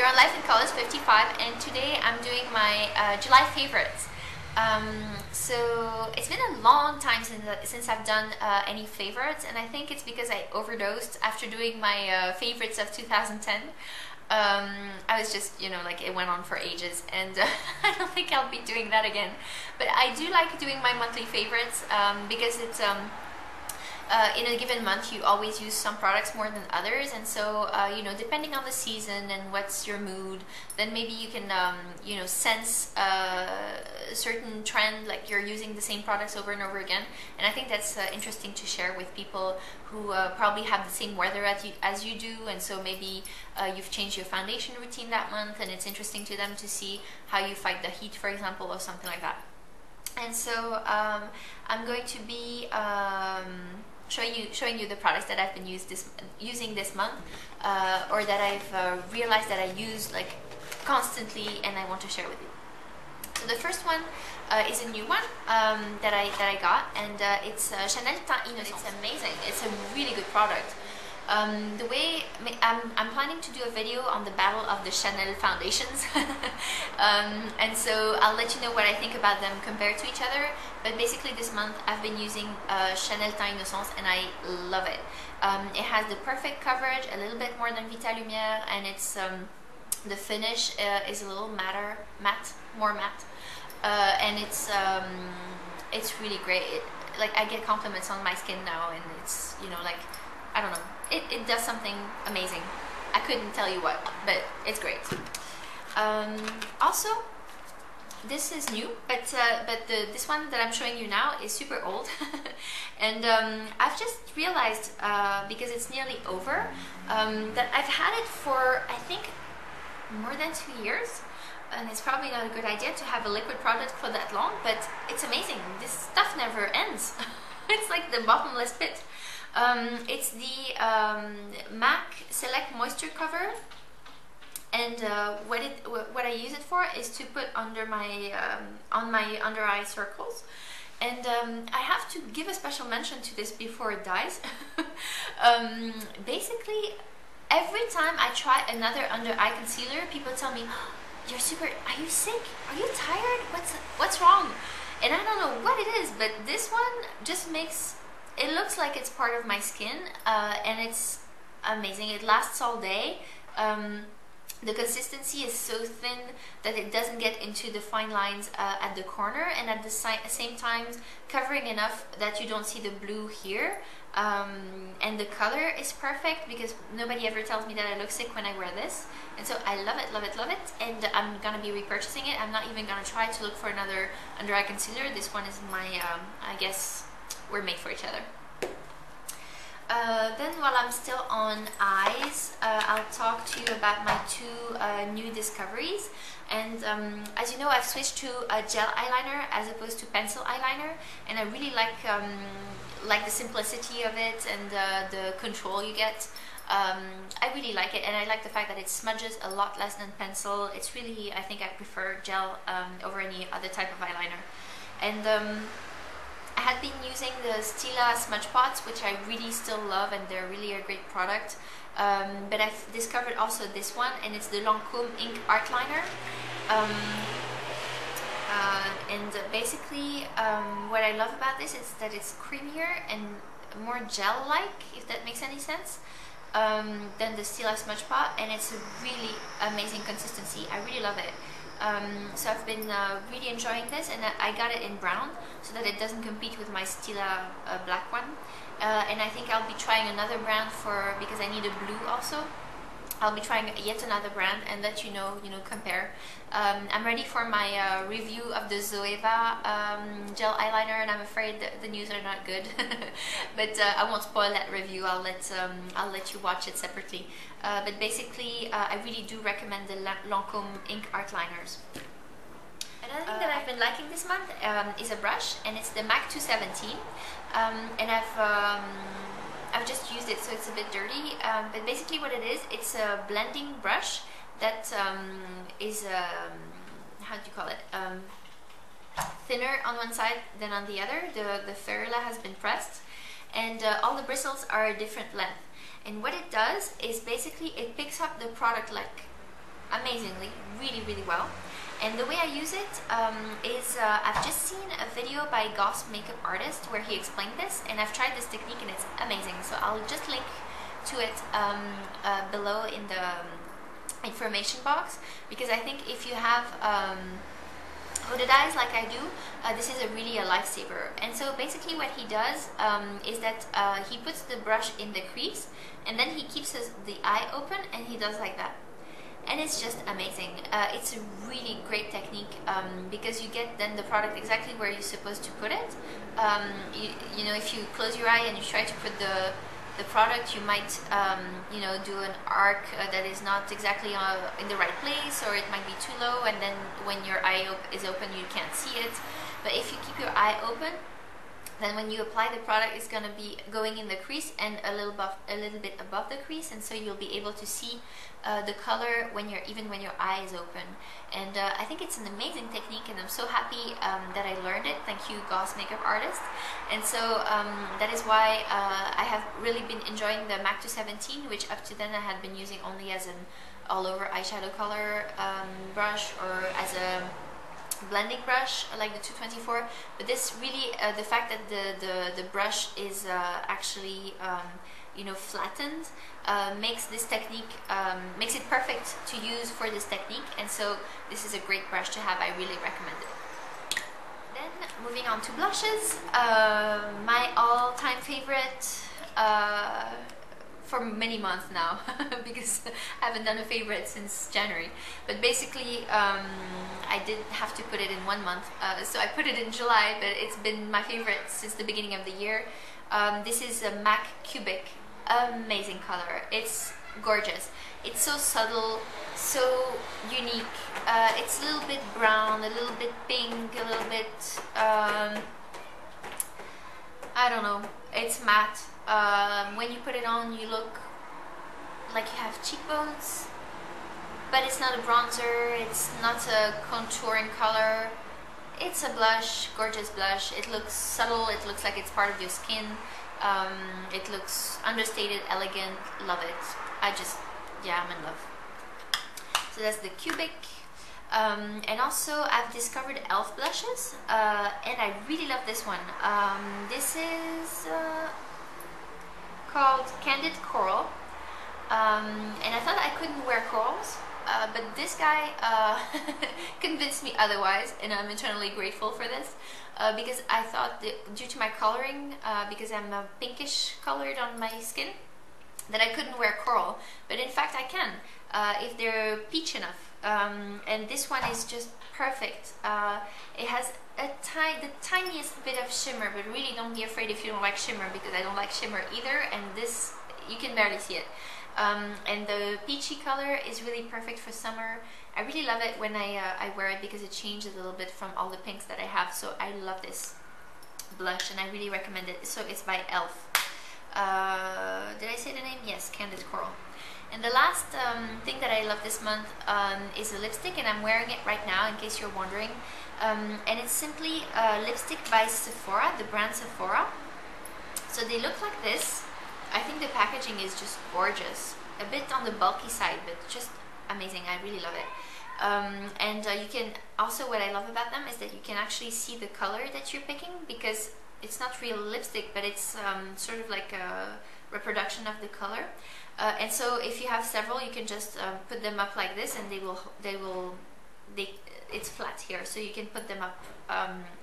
You're on Life in Colors 55, and today I'm doing my July favorites. So it's been a long time since I've done any favorites, and I think it's because I overdosed after doing my favorites of 2010. I was just, like it went on for ages, and I don't think I'll be doing that again. But I do like doing my monthly favorites because it's in a given month you always use some products more than others, and so depending on the season and what's your mood, then maybe you can sense a certain trend, like you're using the same products over and over again. And I think that's interesting to share with people who probably have the same weather as you do, and so maybe you've changed your foundation routine that month, and it's interesting to them to see how you fight the heat, for example, or something like that. And so I'm going to be showing you the products that I've been using this month, or that I've realized that I use like constantly, and I want to share with you. So the first one is a new one that I got, and it's Chanel Teint Innocence. It's amazing. It's a really good product. The way I'm planning to do a video on the battle of the Chanel foundations, and so I'll let you know what I think about them compared to each other. But basically this month I've been using Chanel Teint Innocence, and I love it. It has the perfect coverage, a little bit more than Vita Lumière, and it's the finish is a little more matte, and it's really great. Like I get compliments on my skin now, and it's I don't know. It does something amazing. I couldn't tell you what, but it's great. Also, this is new, but this one that I'm showing you now is super old, and I've just realized because it's nearly over that I've had it for I think more than 2 years, and it's probably not a good idea to have a liquid product for that long, but it's amazing. This stuff never ends. It's like the bottomless pit. It's the MAC Select Moisture Cover, and what I use it for is to put under my on my under eye circles, and I have to give a special mention to this before it dies. Basically, every time I try another under eye concealer, people tell me, oh, are you sick? Are you tired? What's wrong? And I don't know what it is, but this one just makes it looks like it's part of my skin, and it's amazing. It lasts all day. The consistency is so thin that it doesn't get into the fine lines at the corner, and at the same time covering enough that you don't see the blue here. And the color is perfect because nobody ever tells me that I look sick when I wear this, and so I love it, love it, love it, and I'm gonna be repurchasing it. I'm not even gonna try to look for another under eye concealer. This one is my I guess we're made for each other. Then while I'm still on eyes, I'll talk to you about my two new discoveries. And as you know, I've switched to a gel eyeliner as opposed to pencil eyeliner, and I really like the simplicity of it and the control you get. I really like it, and I like the fact that it smudges a lot less than pencil. It's really, I think I prefer gel over any other type of eyeliner. And I had been using the Stila smudge pots, which I really still love, and they're really a great product. But I've discovered also this one, and it's the Lancôme Ink Art Liner. And basically, what I love about this is that it's creamier and more gel-like, if that makes any sense, than the Stila smudge pot, and it's a really amazing consistency. I really love it. So I've been really enjoying this, and I got it in brown so that it doesn't compete with my Stila black one. And I think I'll be trying another brand because I need a blue also. I'll be trying yet another brand and let you know, compare. I'm ready for my review of the Zoeva gel eyeliner, and I'm afraid that the news are not good. But I won't spoil that review. I'll let you watch it separately. But basically, I really do recommend the Lancôme Ink Art Liners. Another thing that I've been liking this month is a brush, and it's the MAC 217, and I've just used it, so it's a bit dirty, but basically what it is, it's a blending brush that is, how do you call it, thinner on one side than on the other. The ferrula has been pressed, and all the bristles are a different length. And what it does is basically it picks up the product like amazingly, really well. And the way I use it is I've just seen a video by Goss Makeup Artist where he explained this, and I've tried this technique and it's amazing. So I'll just link to it below in the information box, because I think if you have hooded eyes like I do, this is really a lifesaver. And so basically what he does is that he puts the brush in the crease, and then he keeps the eye open and he does like that. And it's just amazing. It's a really great technique because you get then the product exactly where you're supposed to put it. You know, if you close your eye and you try to put the product, you might you know, do an arc that is not exactly in the right place, or it might be too low, and then when your eye is open you can't see it. But if you keep your eye open, then when you apply the product, it's going to be going in the crease and a little bit above the crease, and so you'll be able to see the color even when your eye is open. And I think it's an amazing technique, and I'm so happy that I learned it. Thank you, Goss Makeup Artist. And so that is why I have really been enjoying the MAC 217, which up to then I had been using only as an all-over eyeshadow color brush, or as a blending brush like the 224. But this really, the fact that the brush is actually you know, flattened, makes this technique, makes it perfect to use for this technique. And so this is a great brush to have. I really recommend it. Then moving on to blushes, my all-time favorite for many months now because I haven't done a favorite since January. But basically I did have to put it in 1 month, so I put it in July, but it's been my favorite since the beginning of the year. This is a MAC Cubic. Amazing color. It's gorgeous. It's so subtle, so unique. It's a little bit brown, a little bit pink, a little bit I don't know. It's matte. When you put it on, you look like you have cheekbones, but it's not a bronzer, it's not a contouring color. It's a blush, gorgeous blush. It looks subtle, it looks like it's part of your skin. It looks understated, elegant, love it. Yeah, I'm in love. So that's the Cubic. And also I've discovered e.l.f. blushes, and I really love this one. This is called Candid Coral, and I thought I couldn't wear corals, but this guy convinced me otherwise, and I'm eternally grateful for this, because I thought that due to my coloring, because I'm pinkish colored on my skin, that I couldn't wear coral, but in fact I can, if they're peach enough. And this one is just perfect. It has the tiniest bit of shimmer, but really don't be afraid if you don't like shimmer, because I don't like shimmer either, and this, you can barely see it. And the peachy color is really perfect for summer. I really love it when I wear it, because it changes a little bit from all the pinks that I have. So I love this blush and I really recommend it. So it's by e.l.f. Did I say the name? Yes, Candid Coral. And the last thing that I love this month is a lipstick, and I'm wearing it right now in case you're wondering. And it's simply a lipstick by Sephora, the brand Sephora. So they look like this. I think the packaging is just gorgeous. A bit on the bulky side, but just amazing. I really love it. And you can also, what I love about them is that you can actually see the color that you're picking, because it's not real lipstick, but it's sort of like a reproduction of the color. And so if you have several, you can just put them up like this, and it's flat here, so you can put them up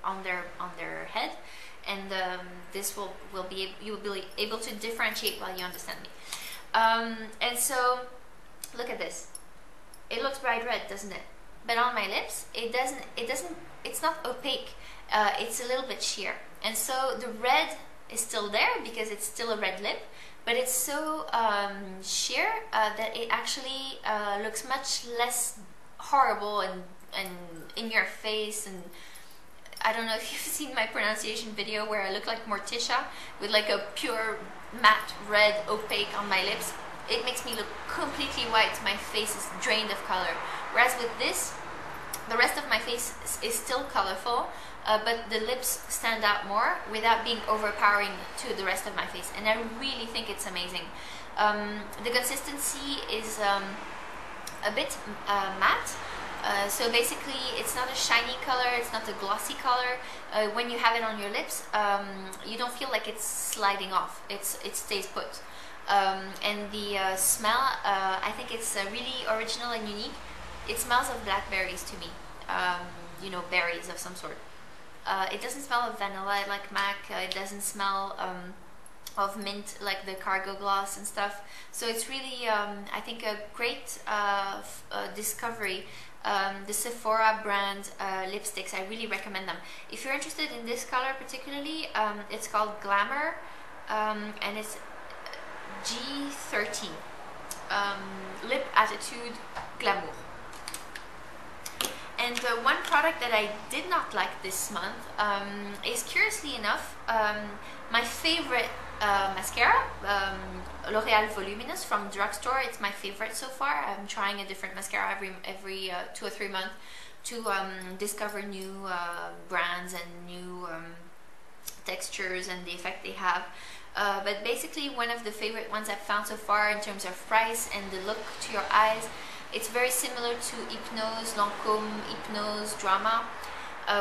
on their head, and this will be, you will be able to differentiate while you understand me. And so look at this. It looks bright red, doesn't it? But on my lips, it's not opaque. It's a little bit sheer, and so the red is still there because it's still a red lip, but it's so sheer that it actually looks much less horrible and in your face. And I don't know if you've seen my pronunciation video where I look like Morticia with like a pure matte red opaque on my lips. It makes me look completely white. My face is drained of color. Whereas with this, the rest of my face is still colorful, but the lips stand out more without being overpowering to the rest of my face. And I really think it's amazing. The consistency is a bit matte. So basically, it's not a shiny color, it's not a glossy color. When you have it on your lips, you don't feel like it's sliding off. It stays put. And the smell, I think it's really original and unique. It smells of blackberries to me. You know, berries of some sort. It doesn't smell of vanilla like MAC. It doesn't smell of mint like the Cargo Gloss and stuff. So it's really, I think, a great discovery. The Sephora brand lipsticks, I really recommend them. If you're interested in this color particularly, it's called Glamour, and it's G13, Lip Attitude Glamour. And one product that I did not like this month is, curiously enough, my favorite mascara, L'Oreal Voluminous from Drugstore. It's my favorite so far. I'm trying a different mascara every 2 or 3 months to discover new brands and new textures and the effect they have. But basically, one of the favorite ones I've found so far in terms of price and the look to your eyes, it's very similar to Hypnose, Lancôme Hypnose Drama,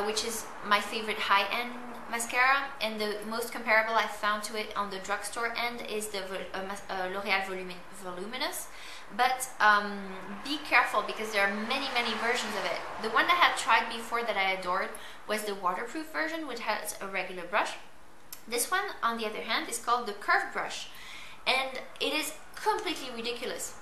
which is my favorite high-end mascara, and the most comparable I've found to it on the drugstore end is the L'Oreal Voluminous. But be careful, because there are many versions of it. The one I had tried before that I adored was the waterproof version, which has a regular brush. This one, on the other hand, is called the curved brush, and it is completely ridiculous.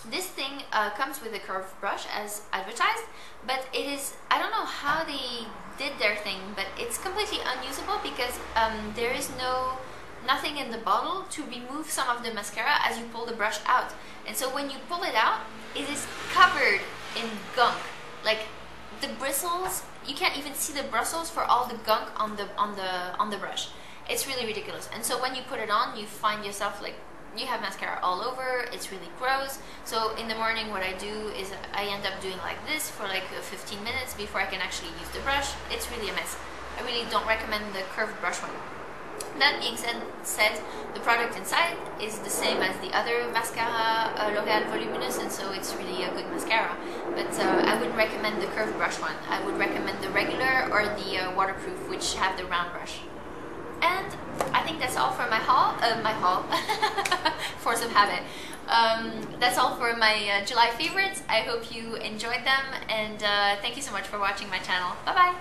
This thing comes with a curved brush as advertised, but it is, I don't know how they did their thing, but it's completely unusable because there is nothing in the bottle to remove some of the mascara as you pull the brush out. And so when you pull it out, it is covered in gunk. Like the bristles, you can't even see the bristles for all the gunk on the brush. It's really ridiculous. And so when you put it on, you find yourself like, you have mascara all over. It's really gross. So in the morning, what I do is I end up doing like this for like 15 minutes before I can actually use the brush. It's really a mess. I really don't recommend the curved brush one. That being said, the product inside is the same as the other mascara, L'Oreal Voluminous, and so it's really a good mascara. But I wouldn't recommend the curved brush one. I would recommend the regular or the waterproof, which have the round brush. And I think that's all for my haul. Force of habit. That's all for my July favorites. I hope you enjoyed them, and thank you so much for watching my channel. Bye bye.